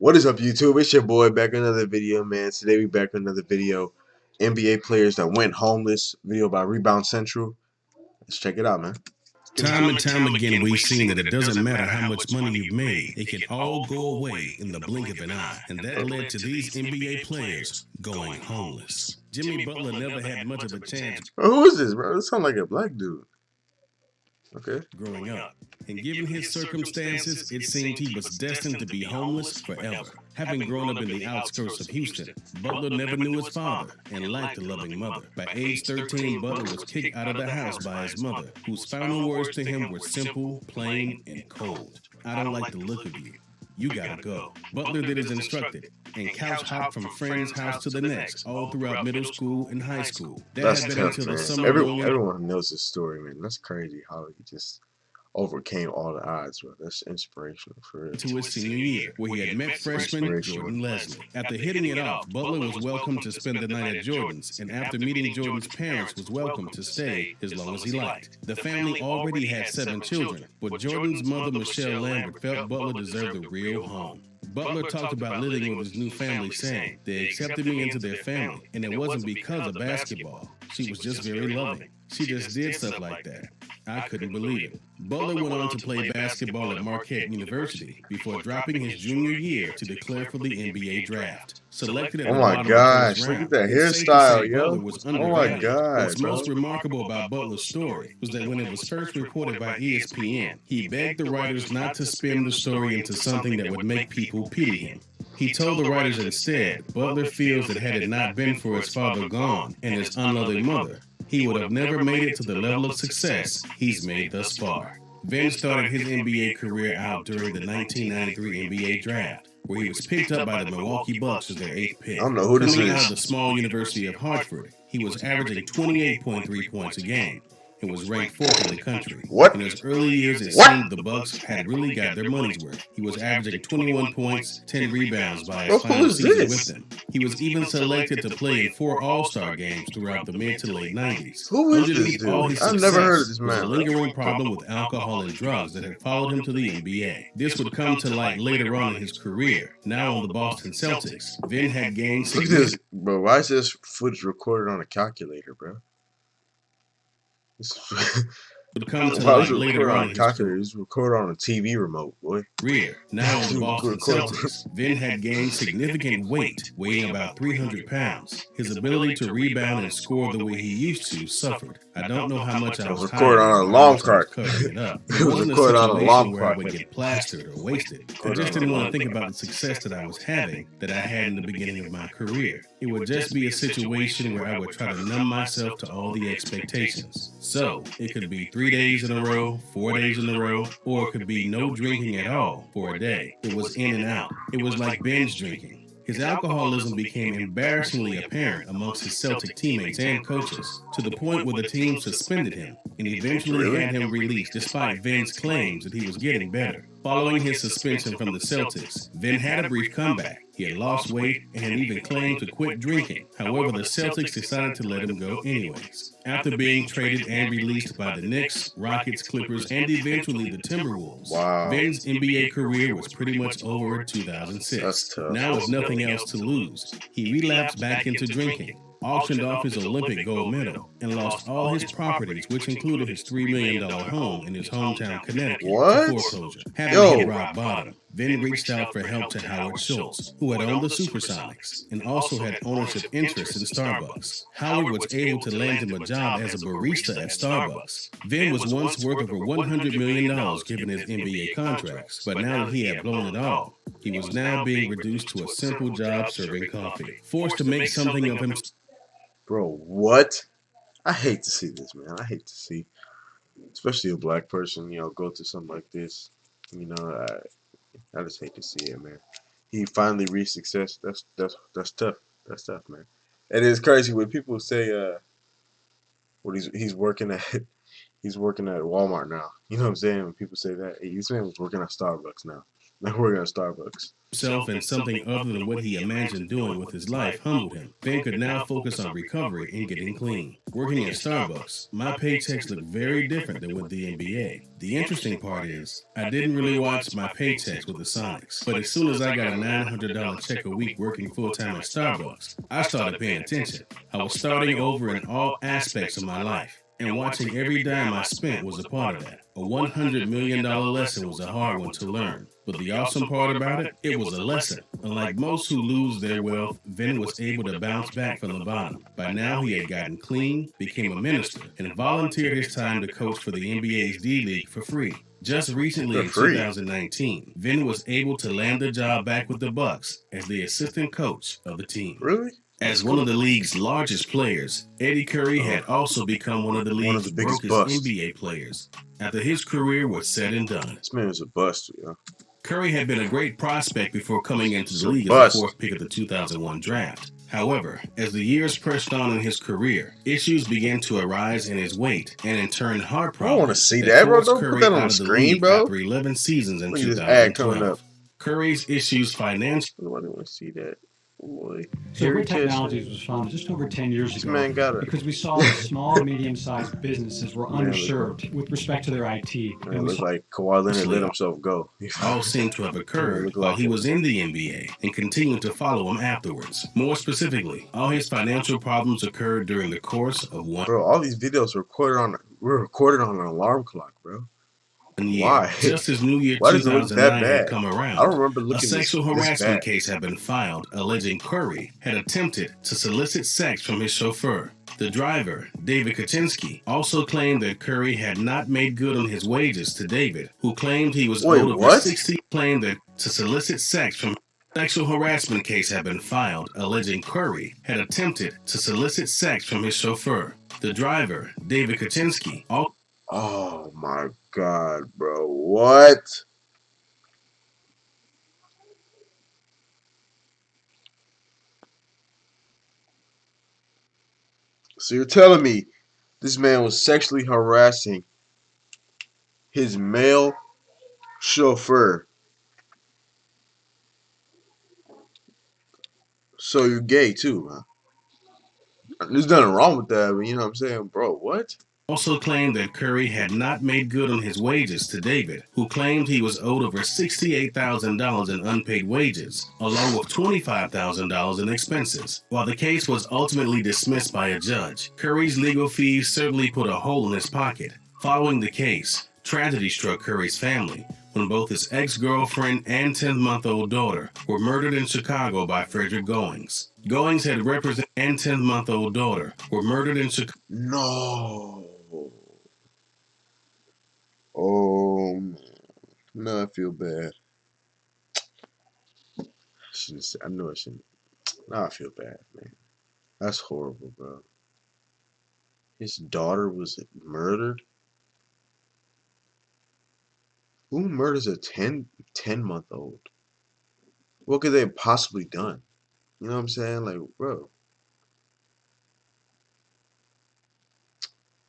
What is up, YouTube? It's your boy back in another video, man. Today we back with another video. NBA players that went homeless. Video by Rebound Central. Let's check it out, man. Time and time again, we've seen that it doesn't matter how much money you've made, it can all go away in the blink of an eye. And that led to these NBA players going homeless. Jimmy Butler never had much of a chance. Who is this, bro? This sounds like a black dude. Okay. Growing up. And given his circumstances, it seemed he was destined to be homeless forever. Having grown up in the outskirts of Houston, Butler never knew his father and lacked a loving mother. By age 13, Butler was kicked out of the house by his mother, whose final words to him were simple, plain, and cold. "I don't like the look of you. You gotta go." Butler did as instructed and couch hopped from friend's house to the next, all throughout middle school and high school. That's tough, man. Everyone knows this story, man. That's crazy how he just overcame all the odds, bro. That's inspirational for real. To his senior year, where he had met freshman Jordan Leslie. After hitting it off, Butler was welcome to spend the night at Jordan's, and after meeting Jordan's parents, was welcome to stay as long as he liked. The family already had 7 children, but Jordan's mother, Michelle Lambert, felt Butler deserved a real home. Butler talked about living with his new family, saying, "They accepted me into their family, and it wasn't because of basketball. She was just very loving. She just did stuff like that. I couldn't believe it." Butler went on to play basketball at Marquette University before dropping his junior year to declare for the NBA draft. Selected at the bottom of the first round, look at that hairstyle, yo. Oh my God. What's most remarkable about Butler's story was that when it was first reported by ESPN, he begged the writers not to spin the story into something that would make people pity him. He told the writers instead, Butler feels that had it not been for his father gone and his unloving mother, he would have never made it to the level of success he's made thus far. Vin started his NBA career out during the 1993 NBA draft, where he was picked up by the Milwaukee Bucks as their 8th pick. I don't know who this is. Coming out of the small University of Hartford, he was averaging 28.3 points a game and was ranked 4th in the country. What? In his early years, it seemed the Bucks had really got their money's worth. He was averaging 21 points, 10 rebounds by his final season with them. He was even selected to play in 4 All-Star games throughout the mid to late 90s. Who is this dude? I've never heard of this man. A lingering problem with alcohol and drugs that had followed him to the NBA. This would come to light later on in his career. Now on the Boston Celtics, Vin had gained. Look at this, bro. Why is this footage recorded on a calculator, bro? Would come to light later on in his career. It's recorded on a TV remote, boy. Now on the Boston Celtics, Vin had gained significant weight, weighing about 300 pounds. His ability to rebound and score the way he used to suffered. I don't know how much I was recorded on a long cart. It was recorded on a long cart. I would get plastered or wasted. I just didn't want to think about the success that I was having, that I had in the beginning of my career. It would just be a situation where I would try to numb myself to all the expectations. So, it could be 3 days in a row, 4 days in a row, or it could be no drinking at all for a day. It was in and out. It was like binge drinking. His alcoholism became embarrassingly apparent amongst his Celtic teammates and coaches, to the point where the team suspended him and eventually had him released despite Vin's claims that he was getting better. Following his suspension from the Celtics, Vin had a brief comeback. He had lost weight and had even claimed to quit drinking. However, the Celtics decided to let him go anyways. After being traded and released by the Knicks, Rockets, Clippers, and eventually the Timberwolves, Vin's NBA career was pretty much over in 2006. Now with nothing else to lose, he relapsed back into drinking, auctioned off his Olympic gold medal, and lost all his properties, which included his $3 million home in his hometown, Connecticut, to foreclosure. Having hit rock bottom, Vin reached out for help to Howard Schultz, who had owned the Supersonics and also had ownership interests in Starbucks. Howard was able to land him a job as a barista at Starbucks. Vin was once worth over $100 million given his NBA contracts, but now that he had blown it all, he was now being reduced to a simple job serving coffee, forced to make something of himself. Bro, what? I hate to see this, man. I hate to see, especially a black person, go through something like this. I just hate to see it, man. He finally reached success. That's tough. That's tough, man. And it's crazy when people say, he's working at Walmart now. You know what I'm saying? When people say that, hey, this man was working at Starbucks now. Now working at Starbucks. Himself and something other than what he imagined doing with his life humbled him. Vin could now focus on recovery and getting clean. Working at Starbucks, my paychecks look very different than with the NBA. The interesting part is, I didn't really watch my paychecks with the Sonics, but as soon as I got a $900 check a week working full-time at Starbucks, I started paying attention. I was starting over in all aspects of my life, and watching every dime I spent was a part of that. A $100 million lesson was a hard one to learn, but the awesome part about it, it was a lesson. Unlike most who lose their wealth, Vin was able to bounce back from the bottom. By now, he had gotten clean, became a minister, and volunteered his time to coach for the NBA's D-League for free. Just recently in 2019, Vin was able to land a job back with the Bucks as the assistant coach of the team. Really? As one of the league's largest players, Eddy Curry had also become one of the league's brokest NBA players after his career was said and done. This man is a bust, yo. Curry had been a great prospect before coming into the league as the fourth pick of the 2001 draft. However, as the years pressed on in his career, issues began to arise in his weight and in turn heart problems. I want to see that, bro. Don't put that on the screen, bro. After 11 seasons in 2012. Curry's issues financially. Nobody want to see that. Boy. Zero Technologies was founded just over 10 years ago because we saw that small and medium-sized businesses were underserved with respect to their IT. And it looks like Kawhi Leonard let himself go. All seemed to have occurred while he was in the NBA and continued to follow him afterwards. More specifically, all his financial problems occurred during the course of one. Bro, all these videos were recorded on an alarm clock, bro. Why? Just as New Year 2009 had come around, I don't remember looking a sexual harassment case had been filed alleging Curry had attempted to solicit sex from his chauffeur. The driver, David Kaczynski, also claimed that Curry had not made good on his wages to David, who claimed he was owed over 60. Claimed that to solicit sex from sexual harassment case had been filed alleging Curry had attempted to solicit sex from his chauffeur. The driver, David Kaczynski, also. Oh my God, bro. What? So you're telling me this man was sexually harassing his male chauffeur? So you're gay too, huh? There's nothing wrong with that, but you know what I'm saying? Bro, what? Also claimed that Curry had not made good on his wages to David, who claimed he was owed over $68,000 in unpaid wages, along with $25,000 in expenses. While the case was ultimately dismissed by a judge, Curry's legal fees certainly put a hole in his pocket. Following the case, tragedy struck Curry's family when both his ex-girlfriend and 10-month-old daughter were murdered in Chicago by Frederick Goings. Goings had represented and 10-month-old daughter were murdered in Chicago. No. Oh, man. No, I feel bad. I know I shouldn't. Now I feel bad, man. That's horrible, bro. His daughter was murdered? Who murders a 10-month-old? What could they have possibly done? You know what I'm saying? Like, bro.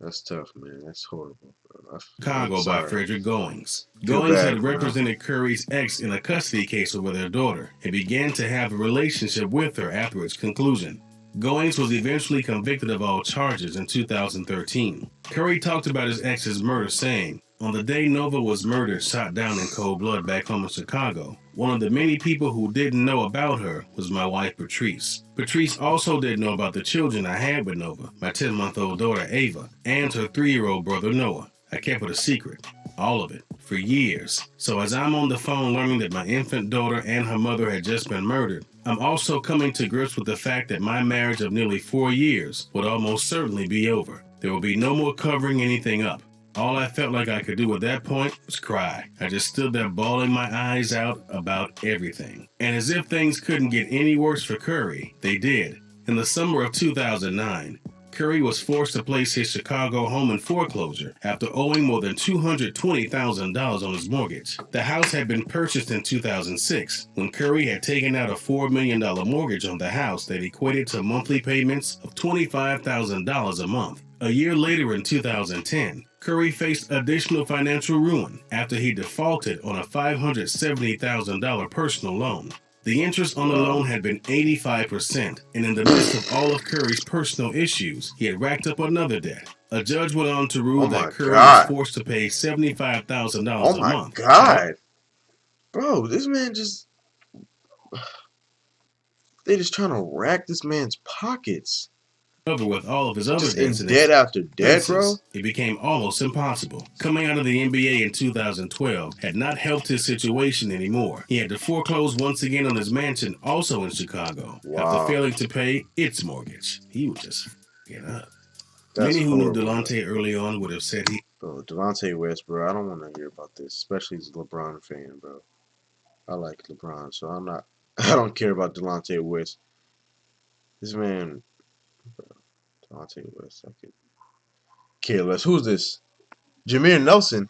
That's tough, man. That's horrible, bro. Chicago by Frederick Goings. Goings had represented Curry's ex in a custody case over their daughter and began to have a relationship with her after its conclusion. Goings was eventually convicted of all charges in 2013. Curry talked about his ex's murder, saying, "On the day Nova was murdered, shot down in cold blood back home in Chicago, one of the many people who didn't know about her was my wife, Patrice. Patrice also didn't know about the children I had with Nova, my 10-month-old daughter, Ava, and her 3-year-old brother, Noah. I kept it a secret, all of it, for years. So as I'm on the phone learning that my infant daughter and her mother had just been murdered, I'm also coming to grips with the fact that my marriage of nearly 4 years would almost certainly be over. There will be no more covering anything up. All I felt like I could do at that point was cry. I just stood there bawling my eyes out about everything. And as if things couldn't get any worse for Curry, they did. In the summer of 2009, Curry was forced to place his Chicago home in foreclosure after owing more than $220,000 on his mortgage. The house had been purchased in 2006 when Curry had taken out a $4 million mortgage on the house that equated to monthly payments of $25,000 a month. A year later in 2010, Curry faced additional financial ruin after he defaulted on a $570,000 personal loan. The interest on the loan had been 85%, and in the midst of all of Curry's personal issues, he had racked up another debt. A judge went on to rule that Curry was forced to pay $75,000 a month. Oh my God. Bro, this man just... They just trying to rack this man's pockets. Over with all of his other debts in debt after debt, bro. It became almost impossible. Coming out of the NBA in 2012 had not helped his situation anymore. He had to foreclose once again on his mansion, also in Chicago, after failing to pay its mortgage. He was just f***ing up. Many who knew Delonte early on would have said he... Bro, Delonte West, bro, I don't want to hear about this, especially as a LeBron fan, bro. I like LeBron, so I don't care about Delonte West. This man... Delonte West, I could care less. Who's this? Jameer Nelson.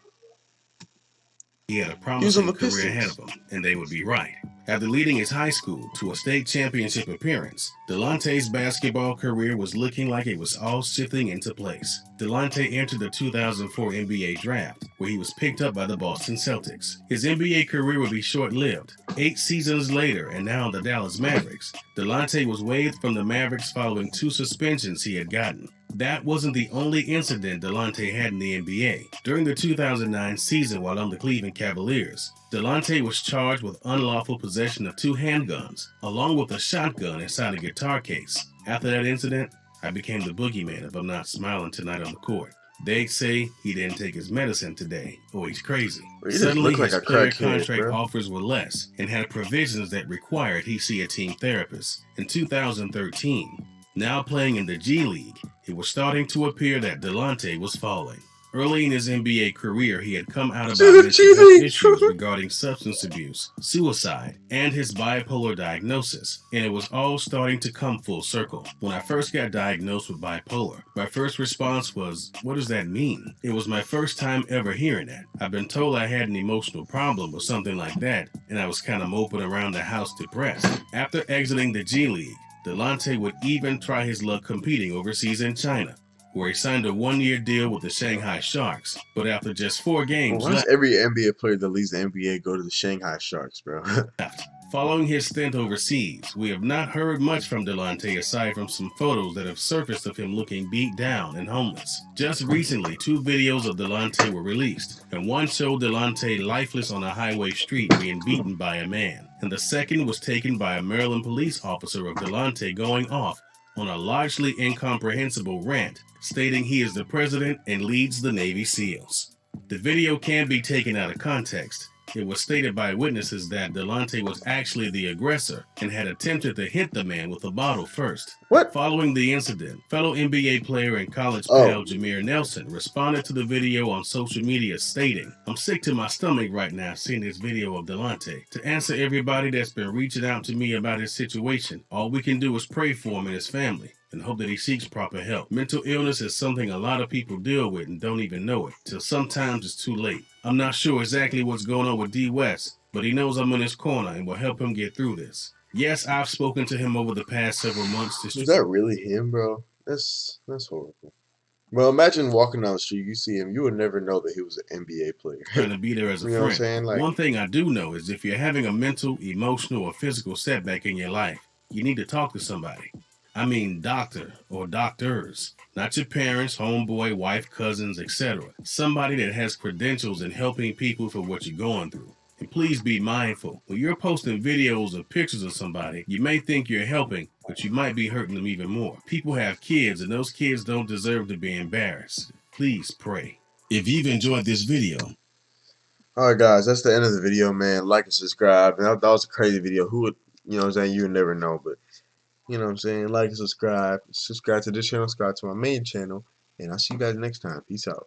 He had a promising career ahead of him, and they would be right. After leading his high school to a state championship appearance, Delonte's basketball career was looking like it was all shifting into place. Delonte entered the 2004 NBA draft, where he was picked up by the Boston Celtics. His NBA career would be short-lived. 8 seasons later, and now the Dallas Mavericks, Delonte was waived from the Mavericks following 2 suspensions he had gotten. That wasn't the only incident Delonte had in the NBA. During the 2009 season while on the Cleveland Cavaliers, Delonte was charged with unlawful possession of 2 handguns, along with a shotgun inside a guitar case. After that incident, I became the boogeyman if I'm not smiling tonight on the court. They'd say he didn't take his medicine today, or he's crazy. Suddenly, his player contract offers were less and had provisions that required he see a team therapist. In 2013, now playing in the G League, it was starting to appear that Delonte was falling. Early in his NBA career, he had come out about mental health issues regarding substance abuse, suicide, and his bipolar diagnosis, and it was all starting to come full circle. When I first got diagnosed with bipolar, my first response was, what does that mean? It was my first time ever hearing that. I've been told I had an emotional problem or something like that, and I was kind of moping around the house depressed. After exiting the G League, Delonte would even try his luck competing overseas in China, where he signed a 1-year deal with the Shanghai Sharks. But after just 4 games why does every NBA player that leaves the NBA go to the Shanghai Sharks, bro? Following his stint overseas, we have not heard much from Delonte aside from some photos that have surfaced of him looking beat down and homeless. Just recently, 2 videos of Delonte were released, and one showed Delonte lifeless on a highway street being beaten by a man, and the second was taken by a Maryland police officer of Delonte going off on a largely incomprehensible rant, stating he is the president and leads the Navy SEALs. The video can be taken out of context. It was stated by witnesses that Delonte was actually the aggressor and had attempted to hit the man with a bottle first. Following the incident, fellow NBA player and college pal Jameer Nelson responded to the video on social media stating, I'm sick to my stomach right now seeing this video of Delonte. To answer everybody that's been reaching out to me about his situation, all we can do is pray for him and his family and hope that he seeks proper help. Mental illness is something a lot of people deal with and don't even know it, till sometimes it's too late. I'm not sure exactly what's going on with D West, but he knows I'm in his corner and will help him get through this. Yes, I've spoken to him over the past several months. Is that really him, bro? That's horrible. Well, imagine walking down the street, you see him, you would never know that he was an NBA player. Trying to be there as a friend. What I'm saying? One thing I do know is if you're having a mental, emotional, or physical setback in your life, you need to talk to somebody. I mean doctor or doctors, not your parents, homeboy, wife, cousins, etc. Somebody that has credentials in helping people for what you're going through. And please be mindful. When you're posting videos or pictures of somebody, you may think you're helping, but you might be hurting them even more. People have kids, and those kids don't deserve to be embarrassed. Please pray. If you've enjoyed this video. Alright guys, that's the end of the video, man. Like and subscribe. And that was a crazy video. Who would, you know what I'm saying, you would never know, but you know what I'm saying? Like and subscribe. Subscribe to this channel. Subscribe to my main channel. And I'll see you guys next time. Peace out.